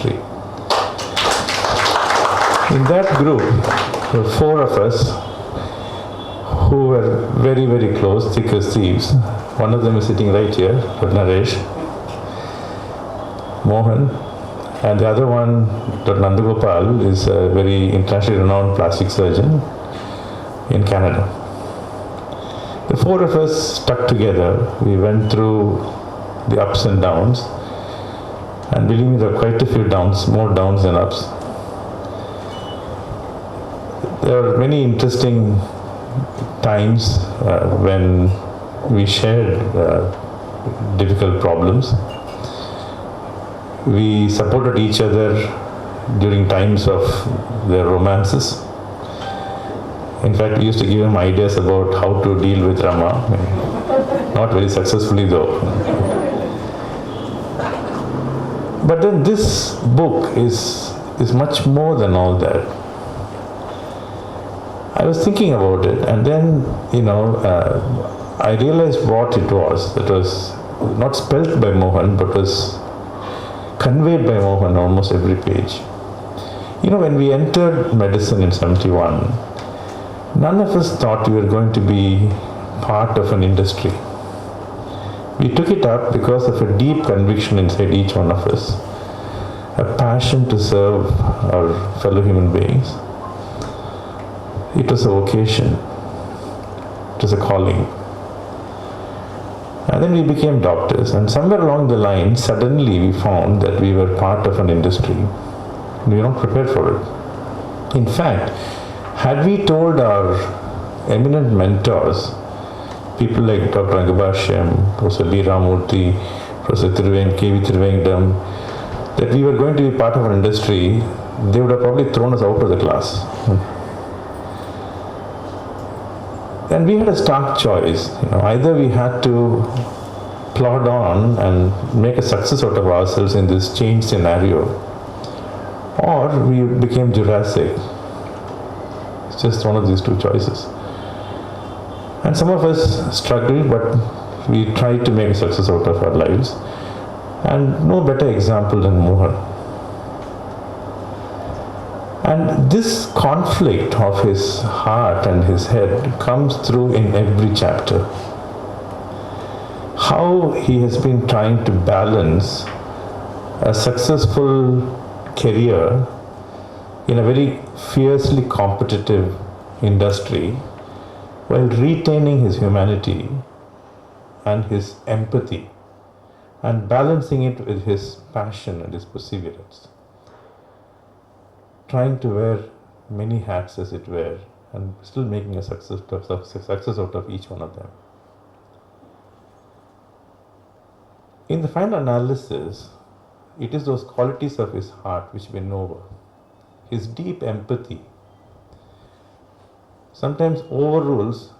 industry. In that group, there were four of us who were very, very close, thick as thieves. One of them is sitting right here, Naresh, Mohan, and the other one, Dr. Nandagopal, is a very internationally renowned plastic surgeon in Canada. The four of us stuck together. We went through the ups and downs, and believe me, there were quite a few downs, more downs than ups. There are many interesting times when we shared difficult problems. We supported each other during times of their romances. In fact, we used to give him ideas about how to deal with Rama. Not very successfully though. But then this book is much more than all that. I was thinking about it, and then, I realized what it was. It was not spelt by Mohan, but was conveyed by Mohan almost every page. When we entered medicine in 71, none of us thought we were going to be part of an industry. We took it up because of a deep conviction inside each one of us, a passion to serve our fellow human beings. It was a vocation, it was a calling. And then we became doctors, and somewhere along the line, suddenly we found that we were part of an industry. We were not prepared for it. In fact, had we told our eminent mentors, people like Dr. Angabashyam, Professor B. Ramurthy, Professor K.V. Thiruvengdam, that we were going to be part of an industry, they would have probably thrown us out of the class. And we had a stark choice. Either we had to plod on and make a success out of ourselves in this changed scenario, or we became Jurassic. It's just one of these two choices. And some of us struggled, but we tried to make a success out of our lives. And no better example than Mohan. And this conflict of his heart and his head comes through in every chapter. How he has been trying to balance a successful career in a very fiercely competitive industry while retaining his humanity and his empathy and balancing it with his passion and his perseverance. Trying to wear many hats, as it were, and still making a success out of each one of them. In the final analysis, it is those qualities of his heart which win over. His deep empathy sometimes overrules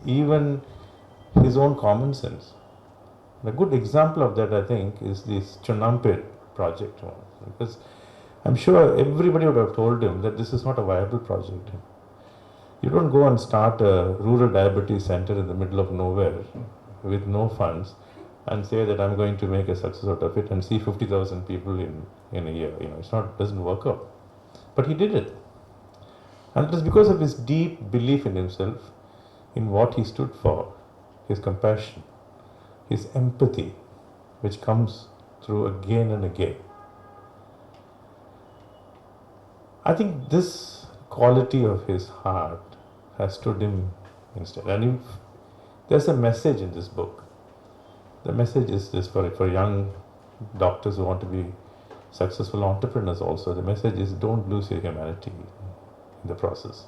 even his own common sense. A good example of that, I think, is this Chunampet project. Because I'm sure everybody would have told him that this is not a viable project. You don't go and start a rural diabetes center in the middle of nowhere with no funds and say that I'm going to make a success out of it and see 50,000 people in a year. Doesn't work out. But he did it. And it was because of his deep belief in himself, in what he stood for, his compassion, his empathy, which comes through again and again. I think this quality of his heart has stood him instead. And there's a message in this book. The message is this for young doctors who want to be successful entrepreneurs also. The message is don't lose your humanity in the process.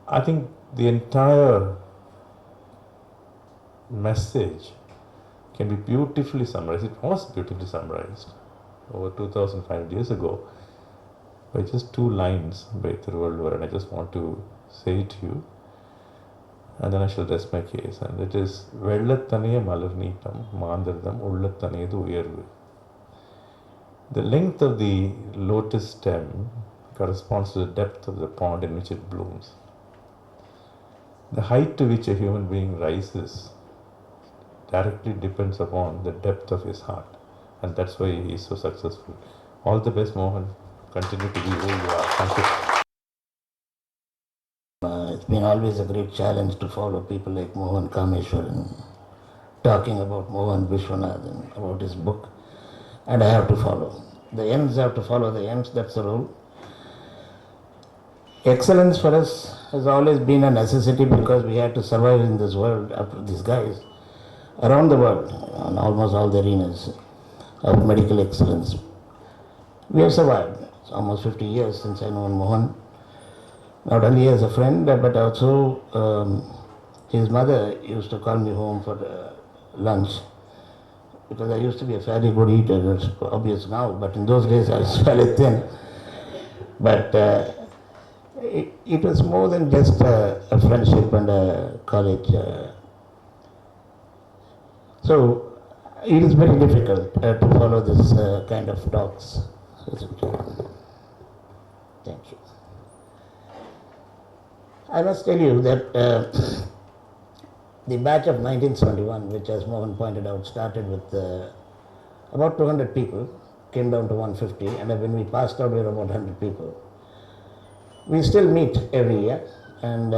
I think the entire message can be beautifully summarized. It was beautifully summarized over 2,500 years ago by just two lines by Thiruvallur, and I just want to say it to you, and then I shall rest my case. And it is Vellathaniya Malarneetam Maandirdam Ullathaniyedu Uyarvu. The length of the lotus stem corresponds to the depth of the pond in which it blooms. The height to which a human being rises directly depends upon the depth of his heart, and that's why he is so successful. All the best, Mohan. Continue to be who you are. Thank you. It's been always a great challenge to follow people like Mohan Kameshwaran, talking about Mohan Vishwanathan, about his book, and I have to follow. The M's have to follow the M's, that's the rule. Excellence for us has always been a necessity because we had to survive in this world after these guys around the world, on almost all the arenas of medical excellence. We have survived. It's almost 50 years since I know Mohan, not only as a friend, but also his mother used to call me home for lunch because I used to be a fairly good eater. It's obvious now, but in those days I was fairly thin. But it was more than just a friendship and a college. So it is very difficult to follow this kind of talks. Thank you. I must tell you that the batch of 1971, which as Mohan pointed out, started with about 200 people, came down to 150, and when we passed out, we were about 100 people. We still meet every year, and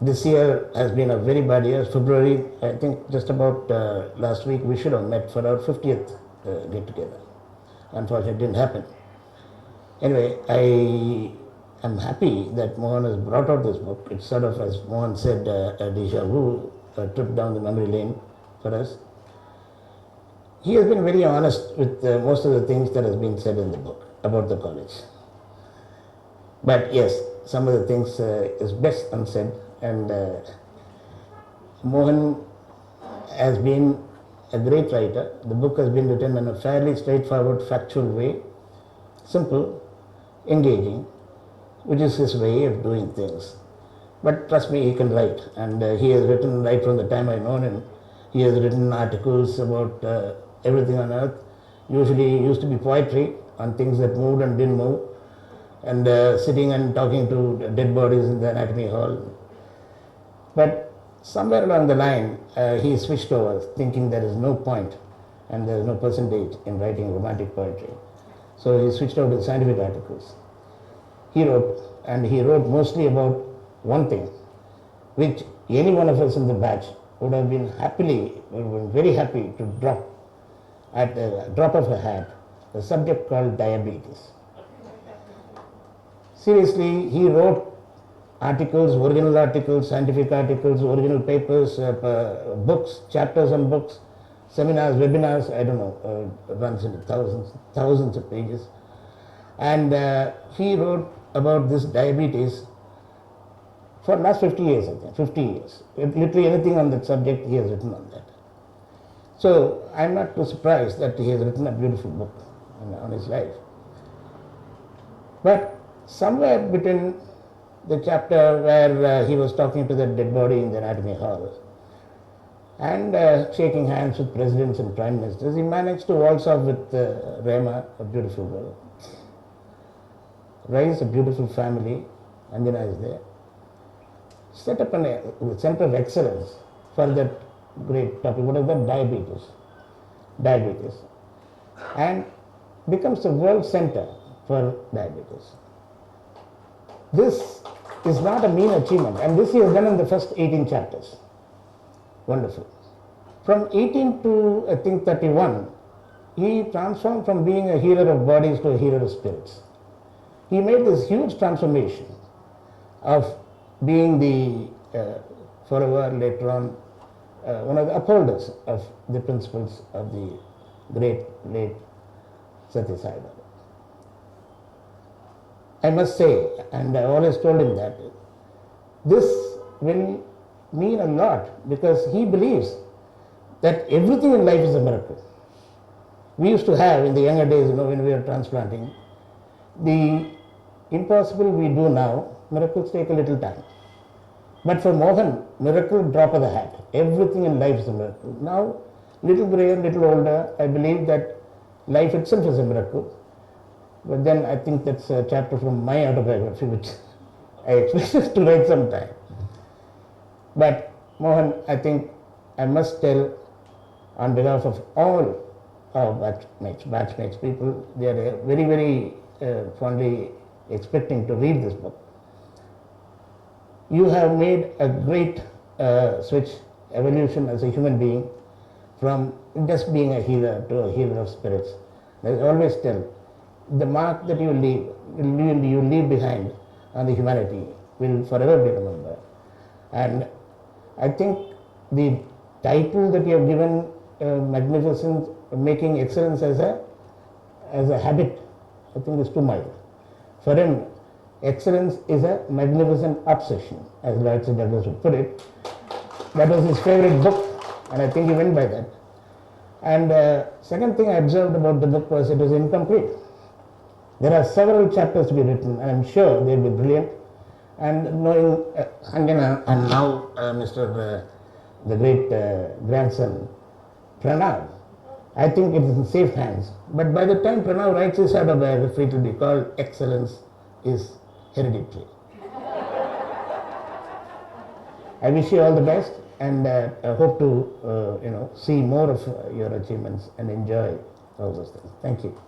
this year has been a very bad year. February, I think just about last week, we should have met for our 50th get-together. Unfortunately, it didn't happen. Anyway, I am happy that Mohan has brought out this book. It's sort of, as Mohan said, a déjà vu, a trip down the memory lane for us. He has been very honest with most of the things that has been said in the book about the college. But yes, some of the things is best unsaid, and Mohan has been a great writer. The book has been written in a fairly straightforward, factual way, simple, engaging, which is his way of doing things. But trust me, he can write, and he has written right from the time I've known him. He has written articles about everything on earth. Usually used to be poetry on things that moved and didn't move, and sitting and talking to dead bodies in the anatomy hall. But somewhere along the line, he switched over, thinking there is no point and there is no percentage in writing romantic poetry. So he switched over to scientific articles. He wrote, and he wrote mostly about one thing, which any one of us in the batch would have been very happy to drop at the drop of a hat, a subject called diabetes. Seriously, he wrote articles, original articles, scientific articles, original papers, books, chapters on books, seminars, webinars, I don't know, runs into thousands of pages. And he wrote about this diabetes for the last 50 years, I think, 50 years. Literally anything on that subject, he has written on that. So I'm not too surprised that he has written a beautiful book on his life. But somewhere between the chapter where he was talking to the dead body in the anatomy hall and shaking hands with presidents and prime ministers, he managed to waltz off with Rema, a beautiful girl. Raise a beautiful family, Anjana is there. Set up a center of excellence for that great topic, what is that? Diabetes. And becomes the world center for diabetes. This is not a mean achievement, and this he has done in the first 18 chapters. Wonderful. From 18 to, I think, 31, he transformed from being a healer of bodies to a healer of spirits. He made this huge transformation of being the, forever later on, one of the upholders of the principles of the great late Satya Sai Baba. I must say, and I always told him that, this will mean a lot because he believes that everything in life is a miracle. We used to have in the younger days, when we were transplanting, the impossible we do now, miracles take a little time. But for Mohan, miracle drop of the hat. Everything in life is a miracle. Now, little grayer, little older, I believe that life itself is a miracle. But then I think that's a chapter from my autobiography, which I expect to write sometime. But Mohan, I think I must tell on behalf of all our batchmates, people, they are very, very fondly expecting to read this book. You have made a great switch, evolution as a human being, from just being a healer to a healer of spirits. I always tell, the mark that you leave behind on the humanity will forever be remembered. And I think the title that you have given, magnificent, making excellence as a habit, I think is too mild. For him, excellence is a magnificent obsession, as Lloyd Douglas would put it. That was his favorite book, and I think he went by that. And second thing I observed about the book was it was incomplete. There are several chapters to be written, and I'm sure they'll be brilliant. And knowing Anjana and now the great grandson Pranav, I think it is in safe hands. But by the time Pranav writes his autobiography, it will be called Excellence is Hereditary. I wish you all the best, and I hope to see more of your achievements and enjoy all those things. Thank you.